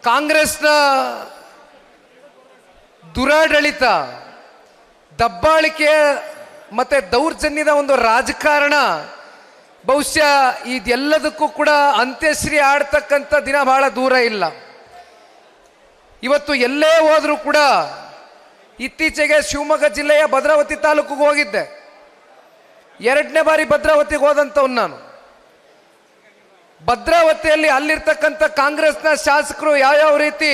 ಕಾಂಗ್ರೆಸ್ನ ದುರಾಡಳಿತ, ದಬ್ಬಾಳಿಕೆ ಮತ್ತೆ ದೌರ್ಜನ್ಯದ ಒಂದು ರಾಜಕಾರಣ ಬಹುಶಃ ಇದೆಲ್ಲದಕ್ಕೂ ಕೂಡ ಅಂತ್ಯಶ್ರೀ ಆಡ್ತಕ್ಕಂಥ ದಿನ ಬಹಳ ದೂರ ಇಲ್ಲ. ಇವತ್ತು ಎಲ್ಲೇ ಹೋದರೂ ಕೂಡ, ಇತ್ತೀಚೆಗೆ ಶಿವಮೊಗ್ಗ ಜಿಲ್ಲೆಯ ಭದ್ರಾವತಿ ತಾಲೂಕಿಗೆ ಹೋಗಿದ್ದೆ. 2ನೇ ಬಾರಿ ಭದ್ರಾವತಿಗೆ ಹೋದಂಥವ್ನು ನಾನು. ಭದ್ರಾವತಿಯಲ್ಲಿ ಅಲ್ಲಿರ್ತಕ್ಕಂಥ ಕಾಂಗ್ರೆಸ್ನ ಶಾಸಕರು ಯಾವ್ಯಾವ ರೀತಿ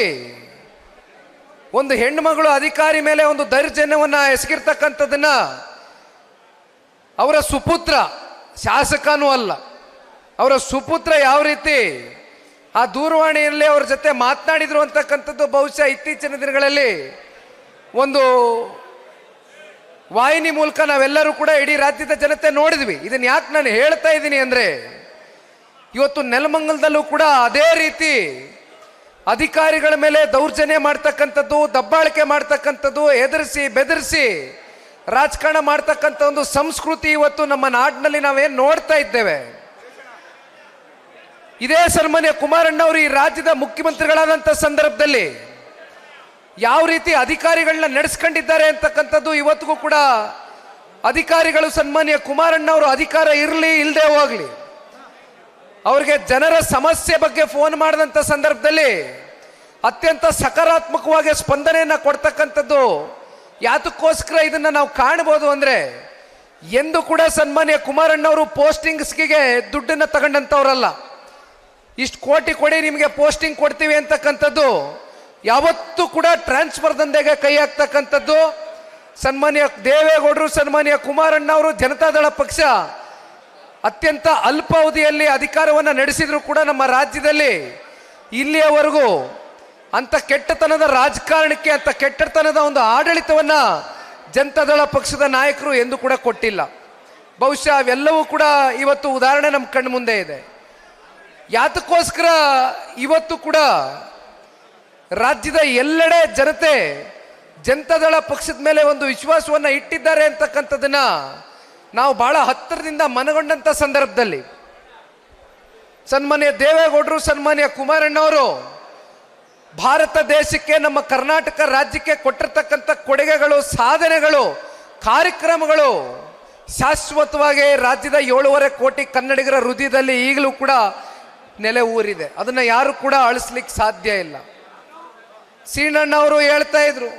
ಒಂದು ಹೆಣ್ಣುಮಗಳು ಅಧಿಕಾರಿ ಮೇಲೆ ಒಂದು ದೌರ್ಜನ್ಯವನ್ನ ಎಸಗಿರ್ತಕ್ಕಂಥದ್ದನ್ನ, ಅವರ ಸುಪುತ್ರ, ಶಾಸಕನೂ ಅಲ್ಲ, ಅವರ ಸುಪುತ್ರ ಯಾವ ರೀತಿ ಆ ದೂರವಾಣಿಯಲ್ಲಿ ಅವ್ರ ಜೊತೆ ಮಾತನಾಡಿದ್ರು ಅಂತಕ್ಕಂಥದ್ದು ಬಹುಶಃ ಇತ್ತೀಚಿನ ದಿನಗಳಲ್ಲಿ ಒಂದು ವಾಹಿನಿ ಮೂಲಕ ನಾವೆಲ್ಲರೂ ಕೂಡ ಇಡೀ ರಾಜ್ಯದ ಜನತೆ ನೋಡಿದ್ವಿ. ಇದನ್ನ ಯಾಕೆ ನಾನು ಹೇಳ್ತಾ ಇದ್ದೀನಿ ಅಂದ್ರೆ, ಇವತ್ತು ನೆಲಮಂಗಲದಲ್ಲೂ ಕೂಡ ಅದೇ ರೀತಿ ಅಧಿಕಾರಿಗಳ ಮೇಲೆ ದೌರ್ಜನ್ಯ ಮಾಡ್ತಕ್ಕಂಥದ್ದು, ದಬ್ಬಾಳಿಕೆ ಮಾಡ್ತಕ್ಕಂಥದ್ದು, ಎದುರಿಸಿ ಬೆದರಿಸಿ ರಾಜಕಾರಣ ಮಾಡ್ತಕ್ಕಂಥ ಒಂದು ಸಂಸ್ಕೃತಿ ಇವತ್ತು ನಮ್ಮ ನಾಡಿನಲ್ಲಿ ನಾವೇನು ನೋಡ್ತಾ ಇದ್ದೇವೆ. ಇದೇ ಸನ್ಮಾನ್ಯ ಕುಮಾರಣ್ಣವರು ಈ ರಾಜ್ಯದ ಮುಖ್ಯಮಂತ್ರಿಗಳಾದಂಥ ಸಂದರ್ಭದಲ್ಲಿ ಯಾವ ರೀತಿ ಅಧಿಕಾರಿಗಳನ್ನ ನಡೆಸ್ಕೊಂಡಿದ್ದಾರೆ ಅಂತಕ್ಕಂಥದ್ದು ಇವತ್ತಿಗೂ ಕೂಡ ಅಧಿಕಾರಿಗಳು, ಸನ್ಮಾನ್ಯ ಕುಮಾರಣ್ಣವರು ಅಧಿಕಾರ ಇರಲಿ ಇಲ್ಲದೆ ಹೋಗ್ಲಿ, ಅವ್ರಿಗೆ ಜನರ ಸಮಸ್ಯೆ ಬಗ್ಗೆ ಫೋನ್ ಮಾಡಿದಂಥ ಸಂದರ್ಭದಲ್ಲಿ ಅತ್ಯಂತ ಸಕಾರಾತ್ಮಕವಾಗಿ ಸ್ಪಂದನೆಯನ್ನು ಕೊಡ್ತಕ್ಕಂಥದ್ದು ಯಾತಕ್ಕೋಸ್ಕರ ಇದನ್ನ ನಾವು ಕಾಣಬಹುದು ಅಂದ್ರೆ, ಎಂದು ಕೂಡ ಸನ್ಮಾನ್ಯ ಕುಮಾರಣ್ಣವರು ಪೋಸ್ಟಿಂಗ್ಸ್ಗೆ ದುಡ್ಡನ್ನ ತಗೊಂಡಂಥವ್ರಲ್ಲ. ಇಷ್ಟು ಕೋಟಿ ಕೊಡಿ ನಿಮಗೆ ಪೋಸ್ಟಿಂಗ್ ಕೊಡ್ತೀವಿ ಅಂತಕ್ಕಂಥದ್ದು ಯಾವತ್ತೂ ಕೂಡ ಟ್ರಾನ್ಸ್ಫರ್ ದಂಧೆಗೆ ಕೈ ಹಾಕ್ತಕ್ಕಂಥದ್ದು ಸನ್ಮಾನ್ಯ ದೇವೇಗೌಡರು, ಸನ್ಮಾನ್ಯ ಕುಮಾರಣ್ಣವರು, ಜನತಾದಳ ಪಕ್ಷ ಅತ್ಯಂತ ಅಲ್ಪಾವಧಿಯಲ್ಲಿ ಅಧಿಕಾರವನ್ನು ನಡೆಸಿದ್ರು ಕೂಡ ನಮ್ಮ ರಾಜ್ಯದಲ್ಲಿ ಇಲ್ಲಿಯವರೆಗೂ ಅಂತ ಕೆಟ್ಟತನದ ರಾಜಕಾರಣಕ್ಕೆ, ಅಂತ ಕೆಟ್ಟತನದ ಒಂದು ಆಡಳಿತವನ್ನ ಜನತಾದಳ ಪಕ್ಷದ ನಾಯಕರು ಎಂದು ಕೂಡ ಕೊಟ್ಟಿಲ್ಲ. ಬಹುಶಃ ಅವೆಲ್ಲವೂ ಕೂಡ ಇವತ್ತು ಉದಾಹರಣೆ ನಮ್ಮ ಕಣ್ಣು ಮುಂದೆ ಇದೆ. ಯಾತಕ್ಕೋಸ್ಕರ ಇವತ್ತು ಕೂಡ ರಾಜ್ಯದ ಎಲ್ಲೆಡೆ ಜನತೆ ಜನತಾದಳ ಪಕ್ಷದ ಮೇಲೆ ಒಂದು ವಿಶ್ವಾಸವನ್ನ ಇಟ್ಟಿದ್ದಾರೆ ಅಂತಕ್ಕಂಥದ್ದನ್ನ ನಾವು ಬಹಳ ಹತ್ತಿರದಿಂದ ಮನಗೊಂಡಂತ ಸಂದರ್ಭದಲ್ಲಿ ಸನ್ಮಾನ್ಯ ದೇವೇಗೌಡರು, ಸನ್ಮಾನ್ಯ ಕುಮಾರಣ್ಣವರು ಭಾರತ ದೇಶಕ್ಕೆ, ನಮ್ಮ ಕರ್ನಾಟಕ ರಾಜ್ಯಕ್ಕೆ ಕೊಟ್ಟಿರ್ತಕ್ಕಂಥ ಕೊಡುಗೆಗಳು, ಸಾಧನೆಗಳು, ಕಾರ್ಯಕ್ರಮಗಳು ಶಾಶ್ವತವಾಗಿ ರಾಜ್ಯದ 7.5 ಕೋಟಿ ಕನ್ನಡಿಗರ ಹೃದಯದಲ್ಲಿ ಈಗಲೂ ಕೂಡ ನೆಲೆ ಊರಿದೆ. ಅದನ್ನ ಯಾರು ಕೂಡ ಅಳಿಸ್ಲಿಕ್ಕೆ ಸಾಧ್ಯ ಇಲ್ಲ. ಸೀನಣ್ಣವರು ಹೇಳ್ತಾ ಇದ್ರು,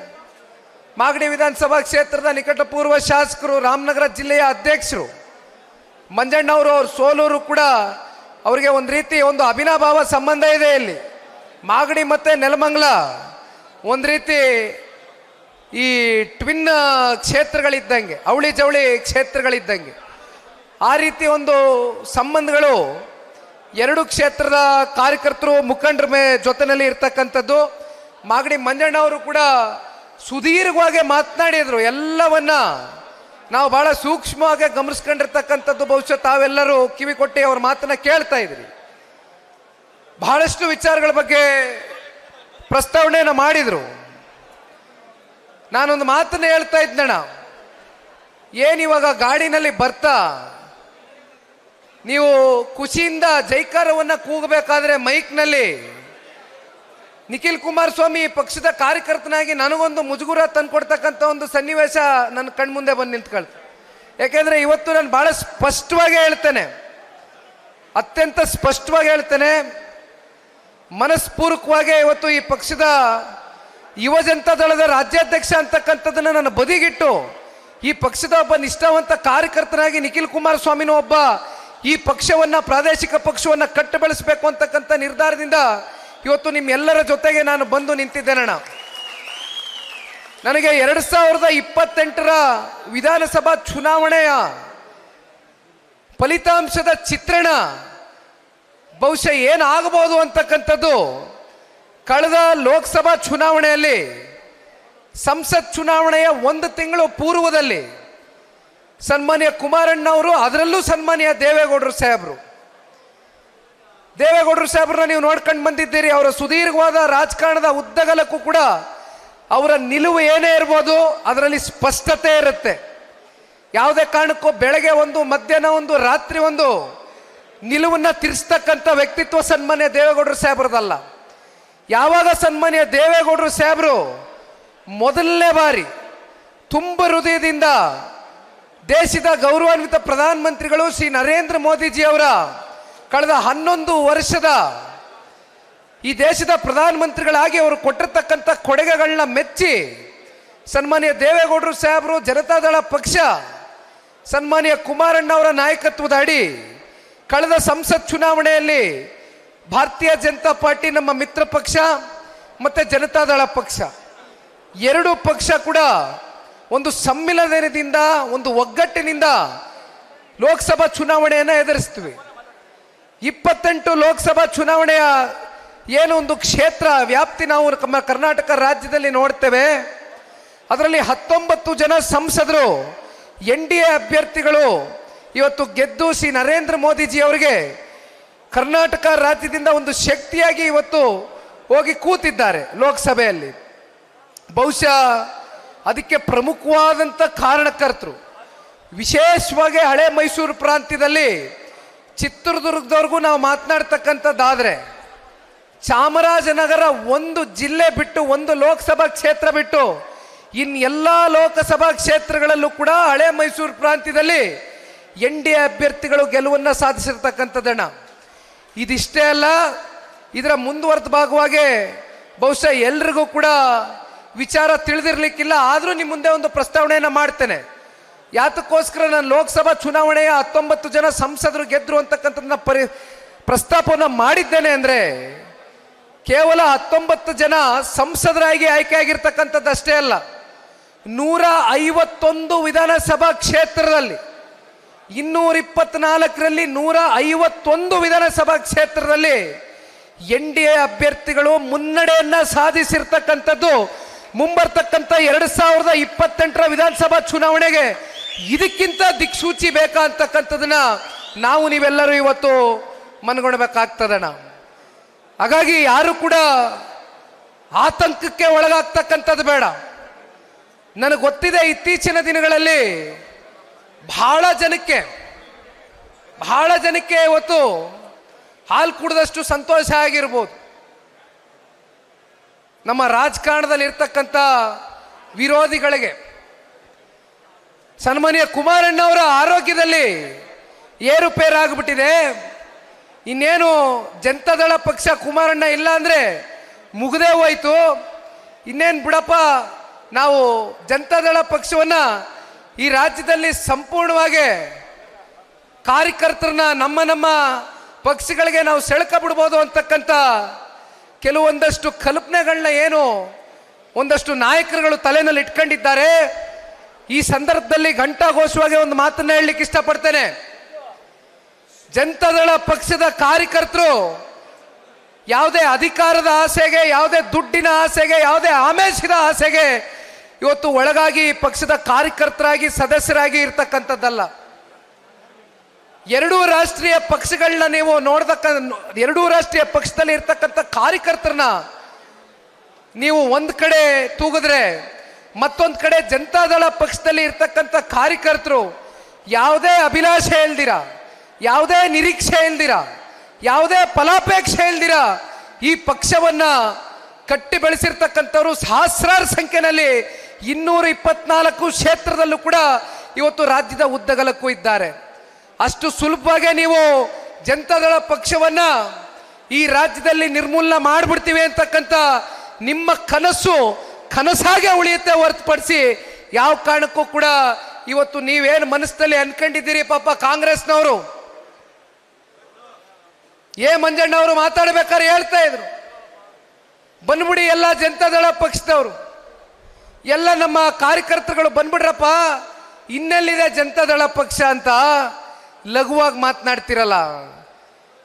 ಮಾಗಡಿ ವಿಧಾನಸಭಾ ಕ್ಷೇತ್ರದ ನಿಕಟಪೂರ್ವ ಶಾಸಕರು, ರಾಮನಗರ ಜಿಲ್ಲೆಯ ಅಧ್ಯಕ್ಷರು ಮಂಜಣ್ಣವರು, ಅವ್ರ ಸೋಲೂರು ಕೂಡ ಅವರಿಗೆ ಒಂದು ರೀತಿ ಒಂದು ಅವಿನಾಭಾವ ಸಂಬಂಧ ಇದೆ. ಇಲ್ಲಿ ಮಾಗಡಿ ಮತ್ತೆ ನೆಲಮಂಗಲ ಒಂದು ರೀತಿ ಈ ಟ್ವಿನ್ ಕ್ಷೇತ್ರಗಳಿದ್ದಂಗೆ, ಅವಳಿ ಜವಳಿ ಕ್ಷೇತ್ರಗಳಿದ್ದಂಗೆ, ಆ ರೀತಿ ಒಂದು ಸಂಬಂಧಗಳು ಎರಡು ಕ್ಷೇತ್ರದ ಕಾರ್ಯಕರ್ತರು, ಮುಖಂಡರ ಜೊತೆಯಲ್ಲಿ ಇರ್ತಕ್ಕಂಥದ್ದು. ಮಾಗಡಿ ಮಂಜಣ್ಣವರು ಕೂಡ ಸುದೀರ್ಘವಾಗಿ ಮಾತನಾಡಿದ್ರು. ಎಲ್ಲವನ್ನ ನಾವು ಬಹಳ ಸೂಕ್ಷ್ಮವಾಗಿ ಗಮನಿಸ್ಕೊಂಡಿರ್ತಕ್ಕಂಥದ್ದು ಬಹುಶಃ ತಾವೆಲ್ಲರೂ ಕಿವಿ ಕೊಟ್ಟು ಅವ್ರ ಮಾತನ್ನ ಕೇಳ್ತಾ ಇದ್ರಿ. ಬಹಳಷ್ಟು ವಿಚಾರಗಳ ಬಗ್ಗೆ ಪ್ರಸ್ತಾವನೆಯನ್ನು ಮಾಡಿದ್ರು. ನಾನೊಂದು ಮಾತನ್ನ ಹೇಳ್ತಾ ಇದ್ದಣ್ಣ, ಏನಿವಾಗ ಗಾಡಿನಲ್ಲಿ ಬರ್ತಾ ನೀವು ಖುಷಿಯಿಂದ ಜೈಕಾರವನ್ನ ಕೂಗಬೇಕಾದ್ರೆ ಮೈಕ್ನಲ್ಲಿ ನಿಖಿಲ್ ಕುಮಾರಸ್ವಾಮಿ ಪಕ್ಷದ ಕಾರ್ಯಕರ್ತನಾಗಿ ನನಗೊಂದು ಮುಜುಗುರ ತಂದ್ಕೊಡ್ತಕ್ಕಂಥ ಒಂದು ಸನ್ನಿವೇಶ ನನ್ನ ಕಣ್ಮುಂದೆ ಬಂದು ನಿಂತ್ಕೊಳ್ತು. ಯಾಕೆಂದ್ರೆ ಇವತ್ತು ನಾನು ಬಹಳ ಸ್ಪಷ್ಟವಾಗಿ ಹೇಳ್ತೇನೆ, ಅತ್ಯಂತ ಸ್ಪಷ್ಟವಾಗಿ ಹೇಳ್ತೇನೆ, ಮನಸ್ಪೂರ್ವಕವಾಗಿ ಇವತ್ತು ಈ ಪಕ್ಷದ ಯುವ ಜನತಾ ದಳದ ರಾಜ್ಯಾಧ್ಯಕ್ಷ ಅಂತಕ್ಕಂಥದ್ದನ್ನ ನನ್ನ ಬದಿಗಿಟ್ಟು ಈ ಪಕ್ಷದ ಒಬ್ಬ ನಿಷ್ಠಾವಂತ ಕಾರ್ಯಕರ್ತನಾಗಿ ನಿಖಿಲ್ ಕುಮಾರಸ್ವಾಮಿನೂ ಒಬ್ಬ ಈ ಪಕ್ಷವನ್ನ, ಪ್ರಾದೇಶಿಕ ಪಕ್ಷವನ್ನ ಕಟ್ಟು ಬೆಳೆಸಬೇಕು ಅಂತಕ್ಕಂಥ ನಿರ್ಧಾರದಿಂದ ಇವತ್ತು ನಿಮ್ಮೆಲ್ಲರ ಜೊತೆಗೆ ನಾನು ಬಂದು ನಿಂತಿದ್ದೇನಣ್ಣ. ನನಗೆ 2028ರ ವಿಧಾನಸಭಾ ಚುನಾವಣೆಯ ಫಲಿತಾಂಶದ ಚಿತ್ರಣ ಬಹುಶಃ ಏನಾಗಬಹುದು ಅಂತಕ್ಕಂಥದ್ದು ಕಳೆದ ಲೋಕಸಭಾ ಚುನಾವಣೆಯಲ್ಲಿ, ಸಂಸತ್ ಚುನಾವಣೆಯ 1 ತಿಂಗಳು ಪೂರ್ವದಲ್ಲಿ ಸನ್ಮಾನ್ಯ ಕುಮಾರಣ್ಣವರು, ಅದರಲ್ಲೂ ಸನ್ಮಾನ್ಯ ದೇವೇಗೌಡರು ಸಾಹೇಬ್ರನ್ನ ನೀವು ನೋಡ್ಕೊಂಡು ಬಂದಿದ್ದೀರಿ. ಅವರ ಸುದೀರ್ಘವಾದ ರಾಜಕಾರಣದ ಉದ್ದಗಲಕ್ಕೂ ಕೂಡ ಅವರ ನಿಲುವು ಏನೇ ಇರ್ಬೋದು ಅದರಲ್ಲಿ ಸ್ಪಷ್ಟತೆ ಇರುತ್ತೆ. ಯಾವುದೇ ಕಾರಣಕ್ಕೂ ಬೆಳಗ್ಗೆ ಒಂದು, ಮಧ್ಯಾಹ್ನ ಒಂದು, ರಾತ್ರಿ ಒಂದು ನಿಲುವನ್ನ ತಿರ್ಸ್ತಕ್ಕಂಥ ವ್ಯಕ್ತಿತ್ವ ಸನ್ಮಾನ್ಯ ದೇವೇಗೌಡರು ಸಾಹೇಬ್ರದಲ್ಲ. ಯಾವಾಗ ಸನ್ಮಾನ್ಯ ದೇವೇಗೌಡರು ಸಾಹೇಬರು ಮೊದಲನೇ ಬಾರಿ ತುಂಬ ಹೃದಯದಿಂದ ದೇಶದ ಗೌರವಾನ್ವಿತ ಪ್ರಧಾನಮಂತ್ರಿಗಳು ಶ್ರೀ ನರೇಂದ್ರ ಮೋದಿಜಿ ಅವರ ಕಳೆದ 11 ವರ್ಷದ ಈ ದೇಶದ ಪ್ರಧಾನಮಂತ್ರಿಗಳಾಗಿ ಅವರು ಕೊಟ್ಟಿರ್ತಕ್ಕಂಥ ಕೊಡುಗೆಗಳನ್ನ ಮೆಚ್ಚಿ ಸನ್ಮಾನ್ಯ ದೇವೇಗೌಡರು ಸಾಹೇಬರು ಜನತಾದಳ ಪಕ್ಷ ಸನ್ಮಾನ್ಯ ಕುಮಾರಣ್ಣ ಅವರ ನಾಯಕತ್ವದ ಅಡಿ ಕಳೆದ ಸಂಸತ್ ಚುನಾವಣೆಯಲ್ಲಿ ಭಾರತೀಯ ಜನತಾ ಪಾರ್ಟಿ ನಮ್ಮ ಮಿತ್ರ ಪಕ್ಷ ಮತ್ತು ಜನತಾದಳ ಪಕ್ಷ ಎರಡೂ ಪಕ್ಷ ಕೂಡ ಒಂದು ಸಮ್ಮಿಲನದಿಂದ ಒಂದು ಒಗ್ಗಟ್ಟಿನಿಂದ ಲೋಕಸಭಾ ಚುನಾವಣೆಯನ್ನು ಎದುರಿಸ್ತೀವಿ. 28 ಲೋಕಸಭಾ ಚುನಾವಣೆಯ ಏನು ಒಂದು ಕ್ಷೇತ್ರ ವ್ಯಾಪ್ತಿ ನಾವು ನಮ್ಮ ಕರ್ನಾಟಕ ರಾಜ್ಯದಲ್ಲಿ ನೋಡ್ತೇವೆ. ಅದರಲ್ಲಿ 19 ಜನ ಸಂಸದರು NDA ಅಭ್ಯರ್ಥಿಗಳು ಇವತ್ತು ಗೆದ್ದು ಶ್ರೀ ನರೇಂದ್ರ ಮೋದಿಜಿ ಅವರಿಗೆ ಕರ್ನಾಟಕ ರಾಜ್ಯದಿಂದ ಒಂದು ಶಕ್ತಿಯಾಗಿ ಇವತ್ತು ಹೋಗಿ ಕೂತಿದ್ದಾರೆ ಲೋಕಸಭೆಯಲ್ಲಿ. ಬಹುಶಃ ಅದಕ್ಕೆ ಪ್ರಮುಖವಾದಂಥ ಕಾರಣಕರ್ತರು ವಿಶೇಷವಾಗಿ ಹಳೆ ಮೈಸೂರು ಪ್ರಾಂತ್ಯದಲ್ಲಿ ಚಿತ್ರದುರ್ಗದವ್ರಿಗೂ ನಾವು ಮಾತನಾಡ್ತಕ್ಕಂಥದ್ದಾದರೆ ಚಾಮರಾಜನಗರ ಒಂದು ಜಿಲ್ಲೆ ಬಿಟ್ಟು ಒಂದು ಲೋಕಸಭಾ ಕ್ಷೇತ್ರ ಬಿಟ್ಟು ಇನ್ನೆಲ್ಲ ಲೋಕಸಭಾ ಕ್ಷೇತ್ರಗಳಲ್ಲೂ ಕೂಡ ಹಳೆ ಮೈಸೂರು ಪ್ರಾಂತ್ಯದಲ್ಲಿ NDA ಅಭ್ಯರ್ಥಿಗಳು ಗೆಲುವನ್ನು ಸಾಧಿಸಿರ್ತಕ್ಕಂಥದ್ದಣ್ಣ. ಇದಿಷ್ಟೇ ಅಲ್ಲ, ಇದರ ಮುಂದುವರೆದ ಭಾಗವಾಗಿ ಬಹುಶಃ ಎಲ್ರಿಗೂ ಕೂಡ ವಿಚಾರ ತಿಳಿದಿರ್ಲಿಕ್ಕಿಲ್ಲ. ಆದರೂ ನಿಮ್ಮ ಮುಂದೆ ಒಂದು ಪ್ರಸ್ತಾವನೆಯನ್ನು ಮಾಡ್ತೇನೆ. ಯಾತಕ್ಕೋಸ್ಕರ ನಾನು ಲೋಕಸಭಾ ಚುನಾವಣೆಯ 19 ಜನ ಸಂಸದರು ಗೆದ್ರು ಅಂತಕ್ಕಂಥದ್ದನ್ನ ಪ್ರಸ್ತಾಪವನ್ನು ಮಾಡಿದ್ದೇನೆ ಅಂದರೆ ಕೇವಲ 19 ಜನ ಸಂಸದರಾಗಿ ಆಯ್ಕೆ ಆಗಿರ್ತಕ್ಕಂಥದ್ದು ಅಷ್ಟೇ ಅಲ್ಲ, 151 ವಿಧಾನಸಭಾ ಕ್ಷೇತ್ರದಲ್ಲಿ 224ರಲ್ಲಿ 151 ವಿಧಾನಸಭಾ ಕ್ಷೇತ್ರದಲ್ಲಿ NDA ಅಭ್ಯರ್ಥಿಗಳು ಮುನ್ನಡೆಯನ್ನ ಸಾಧಿಸಿರ್ತಕ್ಕಂಥದ್ದು ಮುಂಬರ್ತಕ್ಕಂಥ 2028ರ ವಿಧಾನಸಭಾ ಚುನಾವಣೆಗೆ ಇದಕ್ಕಿಂತ ದಿಕ್ಸೂಚಿ ಬೇಕಾ ಅಂತಕ್ಕಂಥದನ್ನ ನಾವು ನೀವೆಲ್ಲರೂ ಇವತ್ತು ಮನಗೊಳ್ಬೇಕಾಗ್ತದಣ್ಣ. ಹಾಗಾಗಿ ಯಾರು ಕೂಡ ಆತಂಕಕ್ಕೆ ಒಳಗಾಗ್ತಕ್ಕಂಥದ್ದು ಬೇಡ. ನನಗೆ ಗೊತ್ತಿದೆ, ಇತ್ತೀಚಿನ ದಿನಗಳಲ್ಲಿ ಬಹಳ ಜನಕ್ಕೆ ಇವತ್ತು ಹಾಲು ಕುಡಿದಷ್ಟು ಸಂತೋಷ ಆಗಿರ್ಬೋದು. ನಮ್ಮ ರಾಜಕಾರಣದಲ್ಲಿ ಇರ್ತಕ್ಕಂಥ ವಿರೋಧಿಗಳಿಗೆ ಸನ್ಮಾನ್ಯ ಕುಮಾರಣ್ಣ ಅವರ ಆರೋಗ್ಯದಲ್ಲಿ ಏರುಪೇರಾಗ್ಬಿಟ್ಟಿದೆ. ಇನ್ನೇನು ಜನತಾದಳ ಪಕ್ಷ ಕುಮಾರಣ್ಣ ಇಲ್ಲ ಅಂದರೆ ಮುಗದೇ ಹೋಯ್ತು. ಇನ್ನೇನು ಬಿಡಪ್ಪ, ನಾವು ಜನತಾದಳ ಪಕ್ಷವನ್ನು ಈ ರಾಜ್ಯದಲ್ಲಿ ಸಂಪೂರ್ಣವಾಗಿ ಕಾರ್ಯಕರ್ತರನ್ನ ನಮ್ಮ ಪಕ್ಷಗಳಿಗೆ ನಾವು ಸೆಳ್ಕ ಬಿಡ್ಬೋದು ಅಂತಕ್ಕಂಥ ಕೆಲವೊಂದಷ್ಟು ಕಲ್ಪನೆಗಳನ್ನ ಏನು ಒಂದಷ್ಟು ನಾಯಕರುಗಳು ತಲೆನಲ್ಲಿ ಇಟ್ಕೊಂಡಿದ್ದಾರೆ. ಈ ಸಂದರ್ಭದಲ್ಲಿ ಘಂಟಾಘೋಷವಾಗಿ ಒಂದು ಮಾತನ್ನ ಹೇಳಲಿಕ್ಕೆ ಇಷ್ಟಪಡ್ತೇನೆ. ಜನತಾದಳ ಪಕ್ಷದ ಕಾರ್ಯಕರ್ತರು ಯಾವುದೇ ಅಧಿಕಾರದ ಆಸೆಗೆ, ಯಾವುದೇ ದುಡ್ಡಿನ ಆಸೆಗೆ, ಯಾವುದೇ ಆಮಿಷದ ಆಸೆಗೆ ಇವತ್ತು ಒಳಗಾಗಿ ಪಕ್ಷದ ಕಾರ್ಯಕರ್ತರಾಗಿ ಸದಸ್ಯರಾಗಿ ಇರ್ತಕ್ಕಂಥದ್ದಲ್ಲ. ಎರಡೂ ರಾಷ್ಟ್ರೀಯ ಪಕ್ಷಗಳನ್ನ ನೀವು ಎರಡೂ ರಾಷ್ಟ್ರೀಯ ಪಕ್ಷದಲ್ಲಿ ಇರ್ತಕ್ಕಂಥ ಕಾರ್ಯಕರ್ತರನ್ನ ನೀವು ಒಂದು ಕಡೆ ತೂಗಿದ್ರೆ ಮತ್ತೊಂದು ಕಡೆ ಜನತಾದಳ ಪಕ್ಷದಲ್ಲಿ ಇರ್ತಕ್ಕಂಥ ಕಾರ್ಯಕರ್ತರು ಯಾವುದೇ ಅಭಿಲಾಷೆ ಇಲ್ದಿರ, ಯಾವುದೇ ನಿರೀಕ್ಷೆ ಇಲ್ದಿರ, ಯಾವುದೇ ಫಲಾಪೇಕ್ಷೆ ಇಲ್ದಿರ ಈ ಪಕ್ಷವನ್ನ ಕಟ್ಟಿ ಬೆಳೆಸಿರ್ತಕ್ಕಂಥವ್ರು ಸಹಸ್ರಾರು ಸಂಖ್ಯೆಯಲ್ಲಿ 224 ಕ್ಷೇತ್ರದಲ್ಲೂ ಕೂಡ ಇವತ್ತು ರಾಜ್ಯದ ಉದ್ದಗಲಕ್ಕೂ ಇದ್ದಾರೆ. ಅಷ್ಟು ಸುಲಭವಾಗಿ ನೀವು ಜನತಾದಳ ಪಕ್ಷವನ್ನ ಈ ರಾಜ್ಯದಲ್ಲಿ ನಿರ್ಮೂಲನ ಮಾಡಿಬಿಡ್ತೀವಿ ಅಂತಕ್ಕಂಥ ನಿಮ್ಮ ಕನಸಾಗೆ ಉಳಿಯುತ್ತೆ ಹೊರತುಪಡಿಸಿ ಯಾವ ಕಾರಣಕ್ಕೂ ಕೂಡ ಇವತ್ತು ನೀವೇನು ಮನಸ್ಸಲ್ಲಿ ಅನ್ಕೊಂಡಿದ್ದೀರಿ. ಪಾಪ ಕಾಂಗ್ರೆಸ್ನವರು ಮಂಜಣ್ಣ ಅವರು ಮಾತಾಡ್ಬೇಕಾದ್ರೆ ಹೇಳ್ತಾ ಇದ್ರು, ಬಂದ್ಬಿಡಿ ಎಲ್ಲ ಜನತಾದಳ ಪಕ್ಷದವರು, ಎಲ್ಲ ನಮ್ಮ ಕಾರ್ಯಕರ್ತರುಗಳು ಬಂದ್ಬಿಡ್ರಪ್ಪ, ಇನ್ನೆಲ್ಲಿದೆ ಜನತಾದಳ ಪಕ್ಷ ಅಂತ ಲಘುವಾಗಿ ಮಾತನಾಡ್ತಿರಲ್ಲ.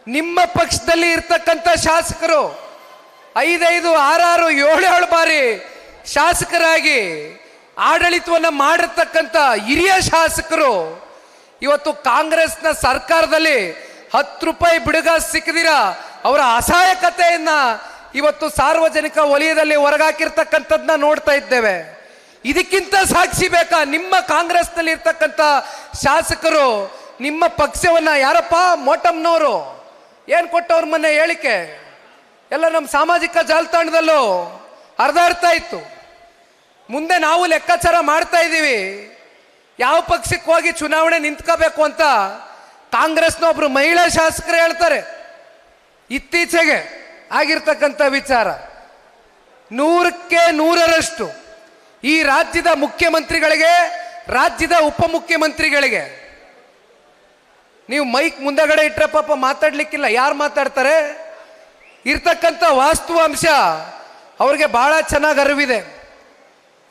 ನಿಮ್ಮ ಪಕ್ಷದಲ್ಲಿ ಇರ್ತಕ್ಕಂಥ ಶಾಸಕರು 5, 6, 7 ಬಾರಿ ಶಾಸಕರಾಗಿ ಆಡಳಿತವನ್ನು ಮಾಡಿರ್ತಕ್ಕಂಥ ಹಿರಿಯ ಶಾಸಕರು ಇವತ್ತು ಕಾಂಗ್ರೆಸ್ನ ಸರ್ಕಾರದಲ್ಲಿ 10 ರೂಪಾಯಿ ಬಿಡುಗ ಸಿಕ್ಕದಿರ ಅವರ ಅಸಹಾಯಕತೆಯನ್ನ ಇವತ್ತು ಸಾರ್ವಜನಿಕ ವಲಯದಲ್ಲಿ ಹೊರಗಾಕಿರ್ತಕ್ಕಂಥದ್ದನ್ನ ನೋಡ್ತಾ ಇದ್ದೇವೆ. ಇದಕ್ಕಿಂತ ಸಾಕ್ಷಿ ಬೇಕಾ? ನಿಮ್ಮ ಕಾಂಗ್ರೆಸ್ನಲ್ಲಿ ಇರ್ತಕ್ಕಂಥ ಶಾಸಕರು ನಿಮ್ಮ ಪಕ್ಷವನ್ನ ಯಾರಪ್ಪ ಮೋಟಮ್ನವರು ಏನು ಕೊಟ್ಟವ್ರ ಮೊನ್ನೆ ಹೇಳಿಕೆ ಎಲ್ಲ ನಮ್ಮ ಸಾಮಾಜಿಕ ಜಾಲತಾಣದಲ್ಲೂ ಹರಿದಾಡ್ತಾ ಇತ್ತು. ಮುಂದೆ ನಾವು ಲೆಕ್ಕಾಚಾರ ಮಾಡ್ತಾ ಇದ್ದೀವಿ, ಯಾವ ಪಕ್ಷಕ್ಕೆ ಹೋಗಿ ಚುನಾವಣೆ ನಿಂತ್ಕೋಬೇಕು ಅಂತ ಕಾಂಗ್ರೆಸ್ನ ಒಬ್ರು ಮಹಿಳಾ ಶಾಸಕರು ಹೇಳ್ತಾರೆ. ಇತ್ತೀಚೆಗೆ ಆಗಿರ್ತಕ್ಕಂಥ ವಿಚಾರ 100ಕ್ಕೆ 100ರಷ್ಟು ಈ ರಾಜ್ಯದ ಮುಖ್ಯಮಂತ್ರಿಗಳಿಗೆ, ರಾಜ್ಯದ ಉಪಮುಖ್ಯಮಂತ್ರಿಗಳಿಗೆ ನೀವು ಮೈಕ್ ಮುಂದಗಡೆ ಇಟ್ಟರೆ ಪಾಪ ಮಾತಾಡ್ಲಿಕ್ಕಿಲ್ಲ, ಯಾರು ಮಾತಾಡ್ತಾರೆ? ಇರ್ತಕ್ಕಂಥ ವಾಸ್ತವಾಂಶ ಅವ್ರಿಗೆ ಬಹಳ ಚೆನ್ನಾಗಿ ಅರಿವಿದೆ.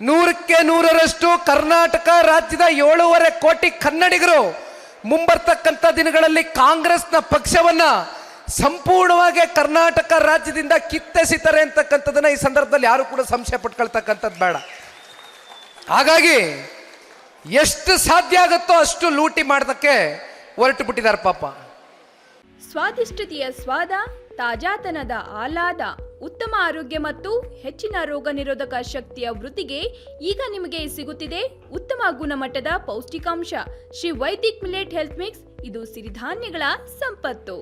100ಕ್ಕೆ 100ರಷ್ಟು ಕರ್ನಾಟಕ ರಾಜ್ಯದ 7.5 ಕೋಟಿ ಕನ್ನಡಿಗರು ಮುಂಬರ್ತಕ್ಕಂಥ ದಿನಗಳಲ್ಲಿ ಕಾಂಗ್ರೆಸ್ನ ಪಕ್ಷವನ್ನ ಸಂಪೂರ್ಣವಾಗಿ ಕರ್ನಾಟಕ ರಾಜ್ಯದಿಂದ ಕಿತ್ತೆಸಿತಾರೆ ಅಂತಕ್ಕಂಥದನ್ನ ಈ ಸಂದರ್ಭದಲ್ಲಿ ಯಾರು ಕೂಡ ಸಂಶಯ ಪಟ್ಕೊಳ್ತಕ್ಕಂಥದ್ದು ಬೇಡ. ಹಾಗಾಗಿ ಎಷ್ಟು ಸಾಧ್ಯ ಆಗುತ್ತೋ ಅಷ್ಟು ಲೂಟಿ ಮಾಡೋದಕ್ಕೆ ಹೊರಟು ಬಿಟ್ಟಿದ್ದಾರೆ ಪಾಪ. ಸ್ವಾದಿಷ್ಟತೆಯ ಸ್ವಾದ, ತಾಜಾತನದ ಆಹ್ಲಾದ, ಉತ್ತಮ ಆರೋಗ್ಯ ಮತ್ತು ಹೆಚ್ಚಿನ ರೋಗ ನಿರೋಧಕ ಶಕ್ತಿಯ ವೃದ್ಧಿಗೆ ಈಗ ನಿಮಗೆ ಸಿಗುತ್ತಿದೆ ಉತ್ತಮ ಗುಣಮಟ್ಟದ ಪೌಷ್ಟಿಕಾಂಶ Shri Vaidik millet health mix. ಇದು ಸಿರಿಧಾನ್ಯಗಳ ಸಂಪತ್ತು.